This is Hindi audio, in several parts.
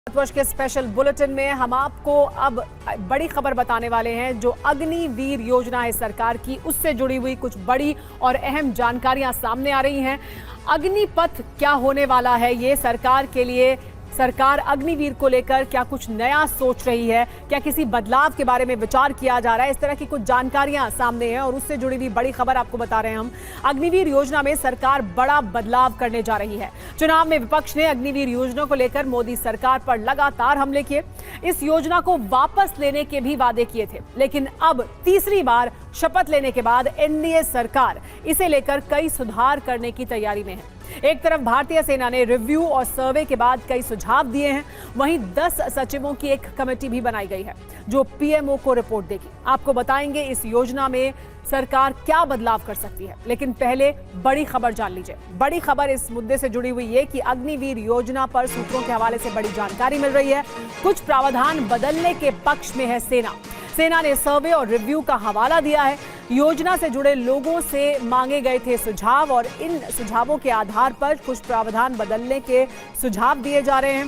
वर्ष के स्पेशल बुलेटिन में हम आपको अब बड़ी खबर बताने वाले हैं। जो अग्निवीर योजना है सरकार की, उससे जुड़ी हुई कुछ बड़ी और अहम जानकारियां सामने आ रही हैं। अग्निपथ क्या होने वाला है ये सरकार के लिए, सरकार अग्निवीर को लेकर क्या कुछ नया सोच रही है, क्या किसी बदलाव के बारे में विचार किया जा रहा है, इस तरह की कुछ जानकारियां सामने हैं और उससे जुड़ी हुई बड़ी खबर आपको बता रहे हैं हम। अग्निवीर योजना में सरकार बड़ा बदलाव करने जा रही है। चुनाव में विपक्ष ने अग्निवीर योजना को लेकर मोदी सरकार पर लगातार हमले किए, इस योजना को वापस लेने के भी वादे किए थे, लेकिन अब तीसरी बार शपथ लेने के बाद एनडीए सरकार इसे लेकर कई सुधार करने की तैयारी में है। एक तरफ भारतीय सेना ने रिव्यू और सर्वे के बाद कई सुझाव दिए हैं, वहीं 10 सचिवों की एक कमेटी भी बनाई गई है जो पीएमओ को रिपोर्ट देगी। आपको बताएंगे इस योजना में सरकार क्या बदलाव कर सकती है, लेकिन पहले बड़ी खबर जान लीजिए। बड़ी खबर इस मुद्दे से जुड़ी हुई है कि अग्निवीर योजना पर सूत्रों के हवाले से बड़ी जानकारी मिल रही है। कुछ प्रावधान बदलने के पक्ष में है सेना ने सर्वे और रिव्यू का हवाला दिया है। योजना से जुड़े लोगों से मांगे गए थे सुझाव और इन सुझावों के आधार पर कुछ प्रावधान बदलने के सुझाव दिए जा रहे हैं।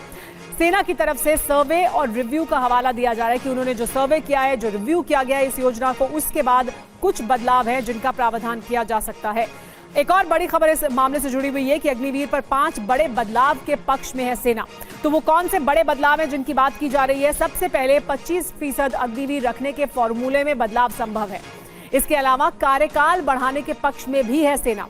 सेना की तरफ से सर्वे और रिव्यू का हवाला दिया जा रहा है कि उन्होंने जो सर्वे किया है, जो रिव्यू किया गया है इस योजना को, उसके बाद कुछ बदलाव है जिनका प्रावधान किया जा सकता है। एक और बड़ी खबर इस मामले से जुड़ी हुई है कि अग्निवीर पर 5 बड़े बदलाव के पक्ष में है सेना। तो वो कौन से बड़े बदलाव हैं जिनकी बात की जा रही है? सबसे पहले 25% अग्निवीर रखने के फॉर्मूले में बदलाव संभव है। इसके अलावा कार्यकाल बढ़ाने के पक्ष में भी है सेना,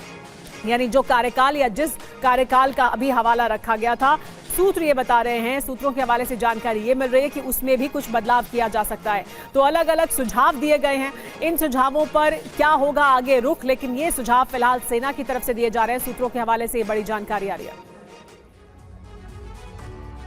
यानी जो कार्यकाल या जिस कार्यकाल का अभी हवाला रखा गया था, सूत्र ये बता रहे हैं, सूत्रों के हवाले से जानकारी ये मिल रही है कि उसमें भी कुछ बदलाव किया जा सकता है। तो अलग अलग सुझाव दिए गए हैं, इन सुझावों पर क्या होगा आगे रुख, लेकिन ये सुझाव फिलहाल सेना की तरफ से दिए जा रहे हैं। सूत्रों के हवाले से ये बड़ी जानकारी आ रही है।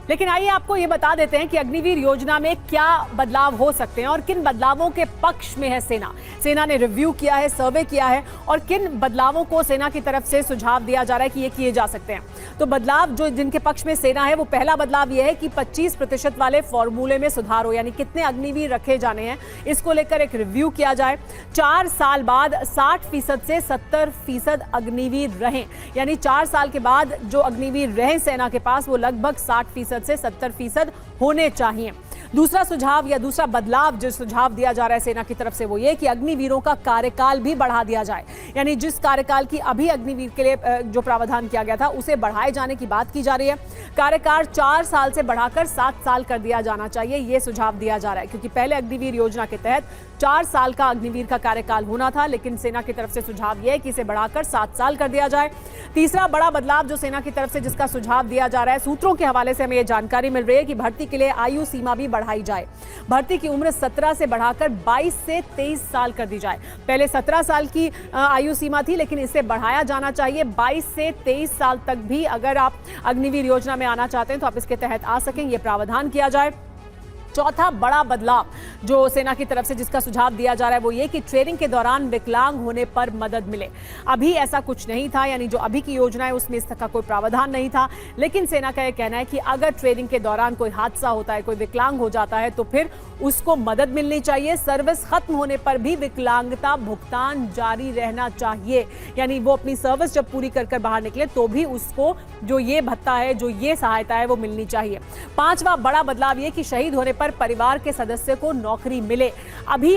लेकिन आइए आपको ये बता देते हैं कि अग्निवीर योजना में क्या बदलाव हो सकते हैं और किन बदलावों के पक्ष में है सेना ने रिव्यू किया है, सर्वे किया है और किन बदलावों को सेना की तरफ से सुझाव दिया जा रहा है कि ये किए जा सकते हैं। तो बदलाव जो जिनके पक्ष में सेना है, वो पहला बदलाव यह है कि 25% वाले फॉर्मूले में सुधार हो, यानी कितने अग्निवीर रखे जाने हैं, इसको लेकर एक रिव्यू किया जाए। 4 साल बाद 60% से 70% अग्निवीर रहें, यानी 4 साल के बाद जो अग्निवीर रहें सेना के पास, वो लगभग 60% से 70% होने चाहिए। दूसरा सुझाव या दूसरा बदलाव जो सुझाव दिया जा रहा है सेना की तरफ से, वो ये कि अग्निवीरों का कार्यकाल भी बढ़ा दिया जाए, यानी जिस कार्यकाल की अभी अग्निवीर के लिए जो प्रावधान किया गया था उसे बढ़ाए जाने की बात की जा रही है। कार्यकाल 4 साल से बढ़ाकर 7 साल कर दिया जाना चाहिए, ये सुझाव दिया जा रहा है, क्योंकि पहले अग्निवीर योजना के तहत 4 साल का अग्निवीर का कार्यकाल होना था, लेकिन सेना की तरफ से सुझाव यह है कि इसे बढ़ाकर 7 साल कर दिया जाए। तीसरा बड़ा बदलाव जो सेना की तरफ से जिसका सुझाव दिया जा रहा है, सूत्रों के हवाले से हमें यह जानकारी मिल रही है कि भर्ती के लिए आयु सीमा भी बढ़ाई जाए। भर्ती की उम्र 17 से बढ़ाकर 22 से 23 साल कर दी जाए। पहले 17 साल की आयु सीमा थी, लेकिन इसे बढ़ाया जाना चाहिए 22 से 23 साल तक भी। अगर आप अग्निवीर योजना में आना चाहते हैं तो आप इसके तहत आ सकें, यह प्रावधान किया जाए। चौथा बड़ा बदलाव जो सेना की तरफ से जिसका सुझाव दिया जा रहा है, वो ये कि ट्रेनिंग के दौरान विकलांग होने पर मदद मिले। अभी ऐसा कुछ नहीं था, यानी जो अभी की योजना है उसमें इस तरह का कोई प्रावधान नहीं था, लेकिन सेना का यह कहना है कि अगर ट्रेनिंग के दौरान कोई हादसा होता है, कोई विकलांग हो जाता है, तो फिर उसको मदद मिलनी चाहिए। सर्विस खत्म होने पर भी विकलांगता भुगतान जारी रहना चाहिए, यानी वो अपनी सर्विस जब पूरी कर बाहर निकले तो भी उसको जो ये भत्ता है, जो ये सहायता है, वो मिलनी चाहिए। 5वां बड़ा बदलाव ये कि शहीद होने पर परिवार के सदस्य को नौकरी मिले। अभी